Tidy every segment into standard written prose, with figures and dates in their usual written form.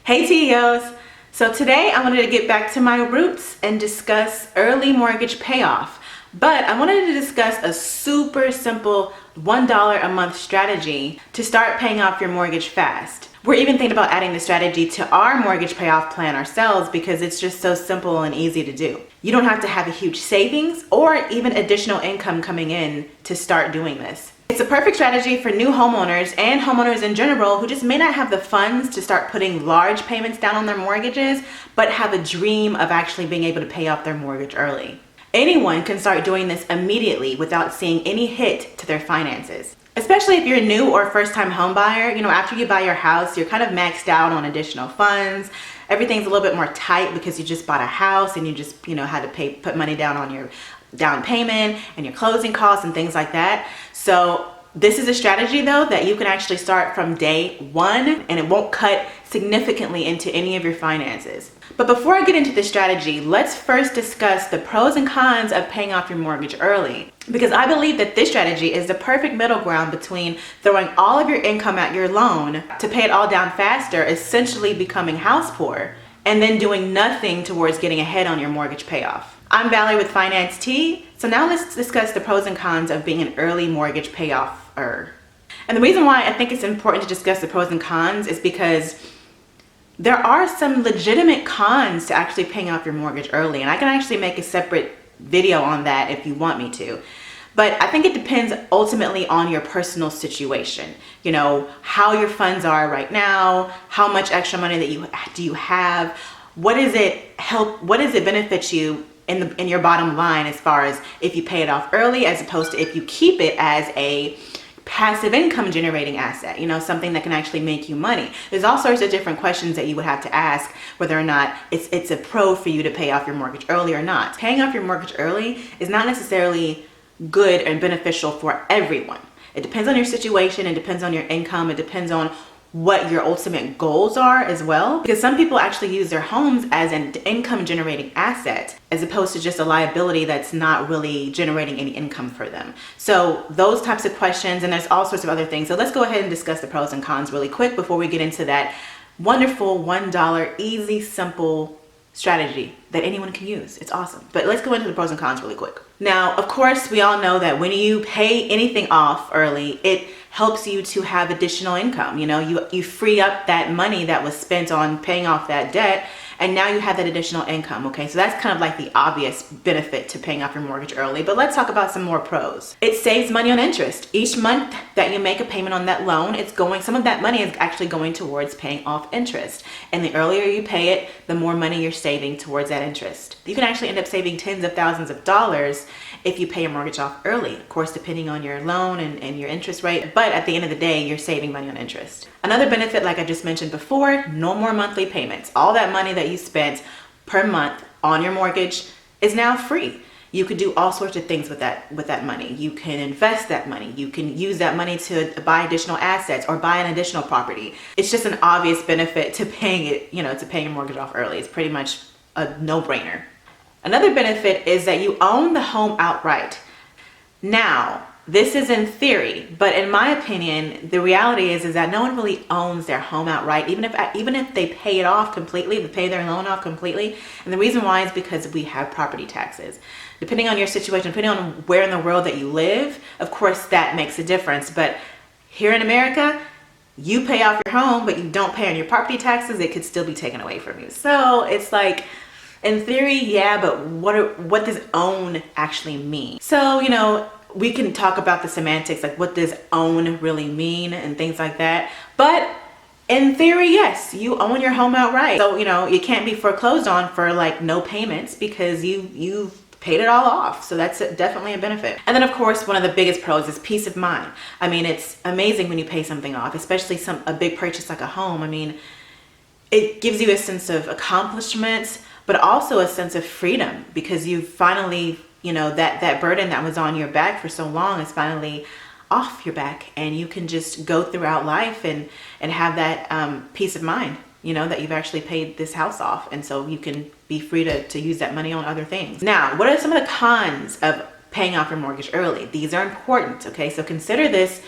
Hey TeaEOs! So today I wanted to get back to my roots and discuss early mortgage payoff. But I wanted to discuss a super simple $1 a month strategy to start paying off your mortgage fast. We're even thinking about adding the strategy to our mortgage payoff plan ourselves because it's just so simple and easy to do. You don't have to have a huge savings or even additional income coming in to start doing this. It's a perfect strategy for new homeowners and homeowners in general who just may not have the funds to start putting large payments down on their mortgages, but have a dream of actually being able to pay off their mortgage early. Anyone can start doing this immediately without seeing any hit to their finances. Especially if you're a new or first-time home buyer, after you buy your house, you're kind of maxed out on additional funds. Everything's a little bit more tight because you just bought a house and you just, had to put money down on your down payment and your closing costs and things like that. So this is a strategy though that you can actually start from day one and it won't cut significantly into any of your finances. But before I get into the strategy, let's first discuss the pros and cons of paying off your mortgage early. Because I believe that this strategy is the perfect middle ground between throwing all of your income at your loan to pay it all down faster, essentially becoming house poor, and then doing nothing towards getting ahead on your mortgage payoff. I'm Valerie with Finance T. So now let's discuss the pros and cons of being an early mortgage payoff-er. And the reason why I think it's important to discuss the pros and cons is because there are some legitimate cons to actually paying off your mortgage early. And I can actually make a separate video on that if you want me to. But I think it depends ultimately on your personal situation. How your funds are right now, how much extra money that you have, what does it benefit you in your bottom line as far as if you pay it off early as opposed to if you keep it as a passive income generating asset, something that can actually make you money. There's all sorts of different questions that you would have to ask whether or not it's a pro for you to pay off your mortgage early or not. Paying off your mortgage early is not necessarily good and beneficial for everyone. It depends on your situation, it depends on your income, it depends on what your ultimate goals are as well. Because some people actually use their homes as an income generating asset as opposed to just a liability that's not really generating any income for them. So those types of questions, and there's all sorts of other things. So let's go ahead and discuss the pros and cons really quick before we get into that wonderful $1 easy, simple strategy that anyone can use. It's awesome. But let's go into the pros and cons really quick. Now, of course, we all know that when you pay anything off early, it helps you to have additional income. You free up that money that was spent on paying off that debt, and now you have that additional income. Okay, so that's kind of like the obvious benefit to paying off your mortgage early. But let's talk about some more pros. It saves money on interest. Each month that you make a payment on that loan, some of that money is actually going towards paying off interest. And the earlier you pay it, the more money you're saving towards that interest. You can actually end up saving tens of thousands of dollars if you pay your mortgage off early, of course, depending on your loan and your interest rate. But at the end of the day, you're saving money on interest. Another benefit, like I just mentioned before, no more monthly payments. All that money that you spent per month on your mortgage is now free. You could do all sorts of things with that money. You can invest that money. You can use that money to buy additional assets or buy an additional property. It's just an obvious benefit to paying your mortgage off early. It's pretty much a no-brainer. Another benefit is that you own the home outright. Now, this is in theory, but in my opinion, the reality is that no one really owns their home outright, even if they pay it off completely, they pay their loan off completely. And the reason why is because we have property taxes. Depending on your situation, depending on where in the world that you live, of course, that makes a difference. But here in America, you pay off your home, but you don't pay on your property taxes, it could still be taken away from you. So it's like, in theory, yeah, but what does own actually mean? So, we can talk about the semantics, like what does own really mean and things like that. But in theory, yes, you own your home outright. So, you can't be foreclosed on for like no payments because you've paid it all off. So that's definitely a benefit. And then of course, one of the biggest pros is peace of mind. I mean, it's amazing when you pay something off, especially a big purchase like a home. I mean, it gives you a sense of accomplishments, but also a sense of freedom because you finally, that burden that was on your back for so long is finally off your back, and you can just go throughout life and have that peace of mind, that you've actually paid this house off. And so you can be free to use that money on other things. Now, what are some of the cons of paying off your mortgage early? These are important, okay? So consider this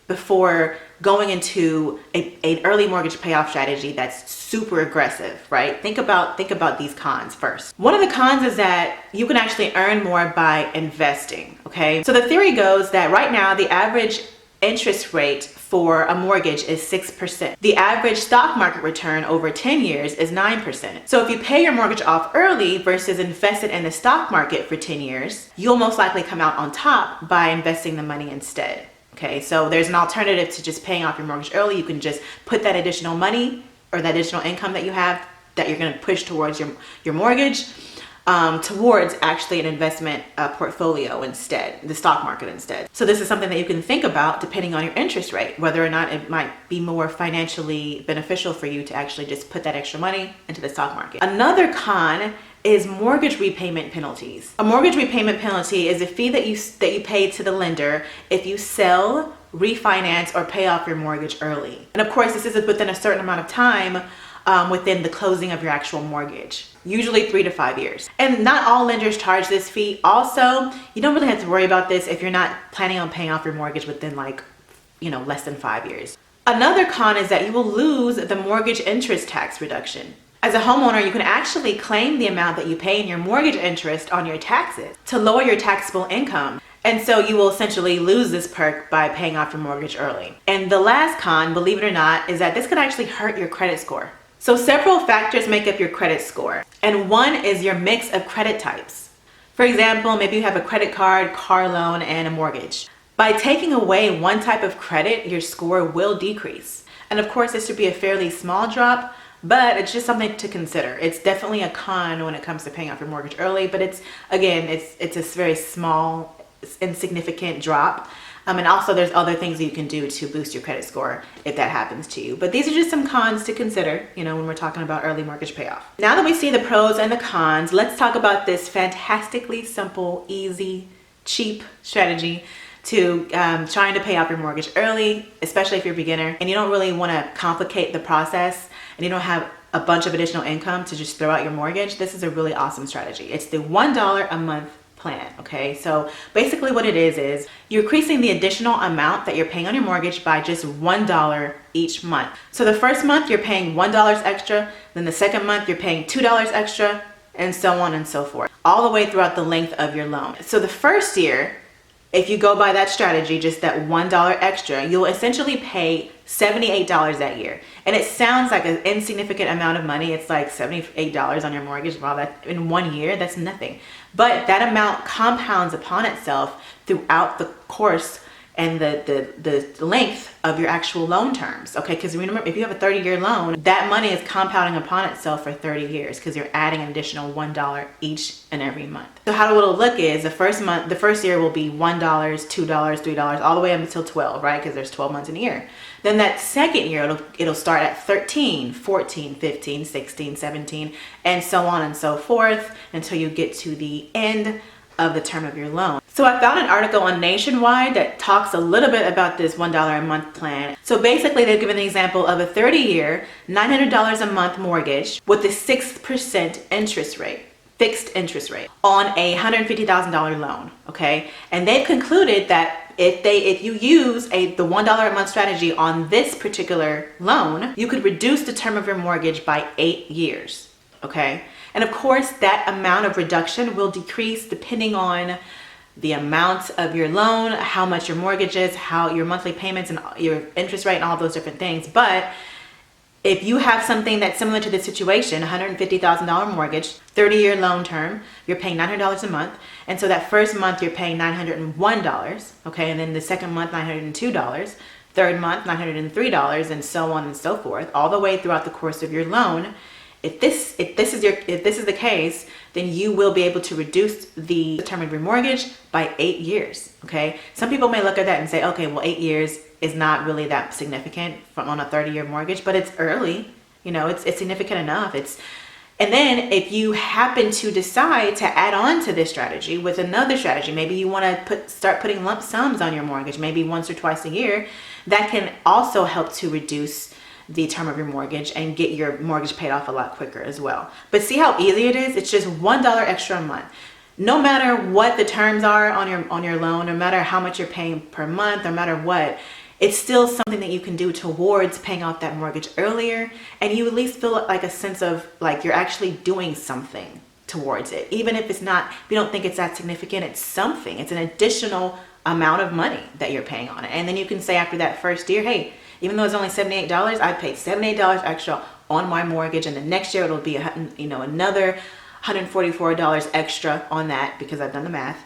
before going into an early mortgage payoff strategy that's super aggressive, right? Think about these cons first. One of the cons is that you can actually earn more by investing, okay? So the theory goes that right now the average interest rate for a mortgage is 6%. The average stock market return over 10 years is 9%. So if you pay your mortgage off early versus invest it in the stock market for 10 years, you'll most likely come out on top by investing the money instead. Okay, so there's an alternative to just paying off your mortgage early. You can just put that additional money or that additional income that you have that you're going to push towards your mortgage towards actually an investment portfolio instead, the stock market instead. So this is something that you can think about depending on your interest rate, whether or not it might be more financially beneficial for you to actually just put that extra money into the stock market. Another con is mortgage repayment penalties. A mortgage repayment penalty is a fee that you pay to the lender if you sell, refinance, or pay off your mortgage early. And of course, this is within a certain amount of time within the closing of your actual mortgage, usually 3 to 5 years. And not all lenders charge this fee. Also, you don't really have to worry about this if you're not planning on paying off your mortgage within less than 5 years. Another con is that you will lose the mortgage interest tax reduction. As a homeowner, you can actually claim the amount that you pay in your mortgage interest on your taxes to lower your taxable income. And so you will essentially lose this perk by paying off your mortgage early. And the last con, believe it or not, is that this could actually hurt your credit score. So several factors make up your credit score, and one is your mix of credit types. For example, maybe you have a credit card, car loan, and a mortgage. By taking away one type of credit, your score will decrease. And of course, this should be a fairly small drop, but it's just something to consider. It's definitely a con when it comes to paying off your mortgage early, but it's a very small, insignificant drop. And also there's other things that you can do to boost your credit score if that happens to you. But these are just some cons to consider, when we're talking about early mortgage payoff. Now that we see the pros and the cons, let's talk about this fantastically simple, easy, cheap strategy to trying to pay off your mortgage early, especially if you're a beginner and you don't really want to complicate the process and you don't have a bunch of additional income to just throw out your mortgage. This is a really awesome strategy. It's the $1 a month plan. Okay, so basically what it is you're increasing the additional amount that you're paying on your mortgage by just $1 each month. So the first month you're paying $1 extra, then the second month you're paying $2 extra, and so on and so forth, all the way throughout the length of your loan. So the first year, if you go by that strategy, just that $1 extra, you'll essentially pay $78 that year. And it sounds like an insignificant amount of money. It's like $78 on your mortgage. Wow, that in 1 year, that's nothing. But that amount compounds upon itself throughout the course and the length of your actual loan terms. Okay, because remember, if you have a 30-year loan, that money is compounding upon itself for 30 years because you're adding an additional $1 each and every month. So how it'll look is the first year will be $1, $2, $3, all the way up until 12, right? Because there's 12 months in a year. Then that second year, it'll start at 13, 14, 15, 16, 17, and so on and so forth until you get to the end of the term of your loan. So I found an article on Nationwide that talks a little bit about this $1 a month plan. So basically they've given an example of a 30-year, $900 a month mortgage with a 6% interest rate, fixed interest rate on a $150,000 loan, okay? And they've concluded that if you use the $1 a month strategy on this particular loan, you could reduce the term of your mortgage by 8 years, okay? And of course, that amount of reduction will decrease depending on the amount of your loan, how much your mortgage is, how your monthly payments and your interest rate and all those different things. But if you have something that's similar to this situation, $150,000 mortgage, 30-year loan term, you're paying $900 a month. And so that first month you're paying $901, okay? And then the second month, $902, third month, $903, and so on and so forth, all the way throughout the course of your loan. If this is the case, then you will be able to reduce the term of your mortgage by 8 years, okay? Some people may look at that and say, okay, well, 8 years is not really that significant on a 30-year mortgage, but it's early, it's significant enough. And then if you happen to decide to add on to this strategy with another strategy, maybe you want to start putting lump sums on your mortgage, maybe once or twice a year, that can also help to reduce the term of your mortgage and get your mortgage paid off a lot quicker as well. But see how easy it is? It's just $1 extra a month. No matter what the terms are on your loan, no matter how much you're paying per month, no matter what, it's still something that you can do towards paying off that mortgage earlier, and you at least feel like a sense of like you're actually doing something towards it. Even if it's not, if you don't think it's that significant, it's something. It's an additional amount of money that you're paying on it. And then you can say after that first year, hey, even though it's only $78, I paid $78 extra on my mortgage, and the next year it'll be another $144 extra on that, because I've done the math.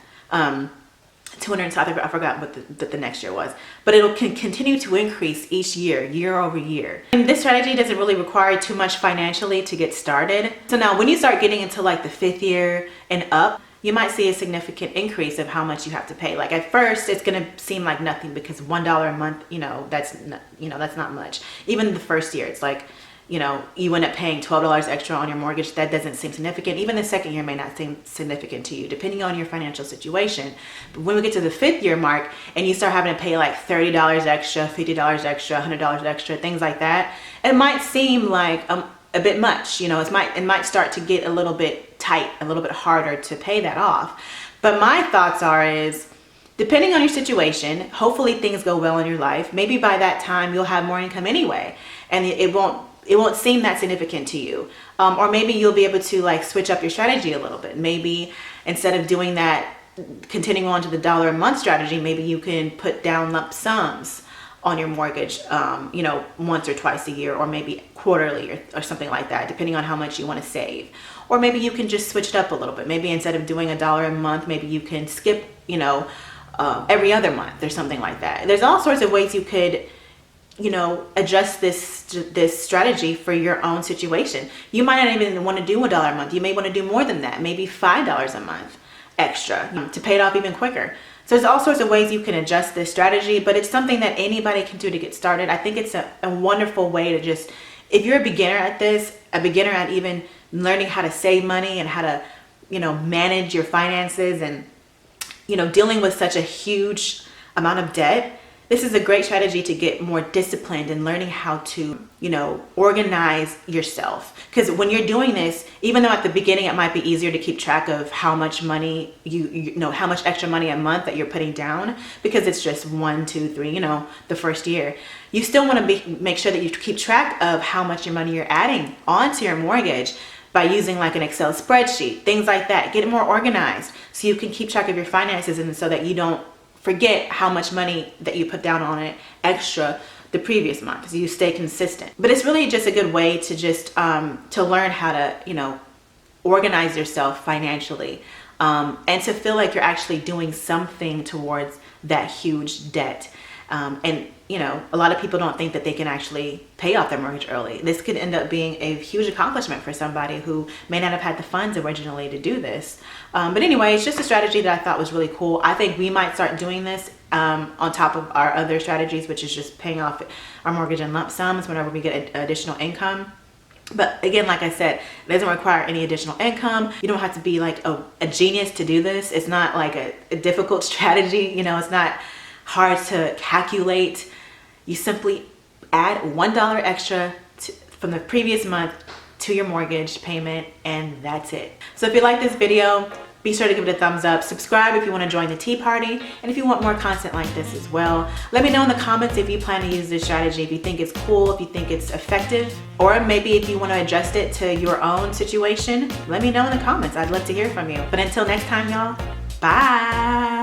200, I forgot what the next year was, but it'll continue to increase each year, year over year. And this strategy doesn't really require too much financially to get started. So now when you start getting into like the 5th year and up, you might see a significant increase of how much you have to pay. Like at first it's going to seem like nothing, because $1 a month, that's not much. Even the first year, it's like, you end up paying $12 extra on your mortgage. That doesn't seem significant. Even the second year may not seem significant to you, depending on your financial situation. But when we get to the 5th year mark and you start having to pay like $30 extra, $50 extra, $100 extra, things like that, it might seem like a bit much. It might start to get a little bit tight, a little bit harder to pay that off. But my thoughts is, depending on your situation, hopefully things go well in your life. Maybe by that time you'll have more income anyway, and it won't seem that significant to you. Or maybe you'll be able to like switch up your strategy a little bit. Maybe instead of doing that, continuing on to the dollar a month strategy, maybe you can put down lump sums on your mortgage, once or twice a year, or maybe quarterly or something like that, depending on how much you want to save. Or maybe you can just switch it up a little bit. Maybe instead of doing $1 a month, maybe you can skip, every other month or something like that. There's all sorts of ways you could adjust this strategy for your own situation. You might not even want to do $1 a month. You may want to do more than that, maybe $5 a month extra to pay it off even quicker. So there's all sorts of ways you can adjust this strategy, but it's something that anybody can do to get started. I think it's a wonderful way to just, if you're a beginner at this, a beginner at even learning how to save money and how to, manage your finances and, dealing with such a huge amount of debt, this is a great strategy to get more disciplined and learning how to, organize yourself. Because when you're doing this, even though at the beginning it might be easier to keep track of how much money how much extra money a month that you're putting down, because it's just 1, 2, 3, the first year, you still want to make sure that you keep track of how much your money you're adding onto your mortgage by using like an Excel spreadsheet, things like that. Get it more organized so you can keep track of your finances, and so that you don't forget how much money that you put down on it extra the previous month, so you stay consistent. But it's really just a good way to just to learn how to organize yourself financially, and to feel like you're actually doing something towards that huge debt. And a lot of people don't think that they can actually pay off their mortgage early. This could end up being a huge accomplishment for somebody who may not have had the funds originally to do this. But anyway, it's just a strategy that I thought was really cool. I think we might start doing this on top of our other strategies, which is just paying off our mortgage in lump sums whenever we get additional income. But again, like I said, it doesn't require any additional income. You don't have to be like a genius to do this. It's not like a difficult strategy. It's not hard to calculate. You simply add $1 extra from the previous month to your mortgage payment, and that's it. So if you like this video, be sure to give it a thumbs up. Subscribe if you want to join the tea party, and if you want more content like this as well. Let me know in the comments if you plan to use this strategy, if you think it's cool, if you think it's effective, or maybe if you want to adjust it to your own situation. Let me know in the comments. I'd love to hear from you. But until next time, y'all, bye.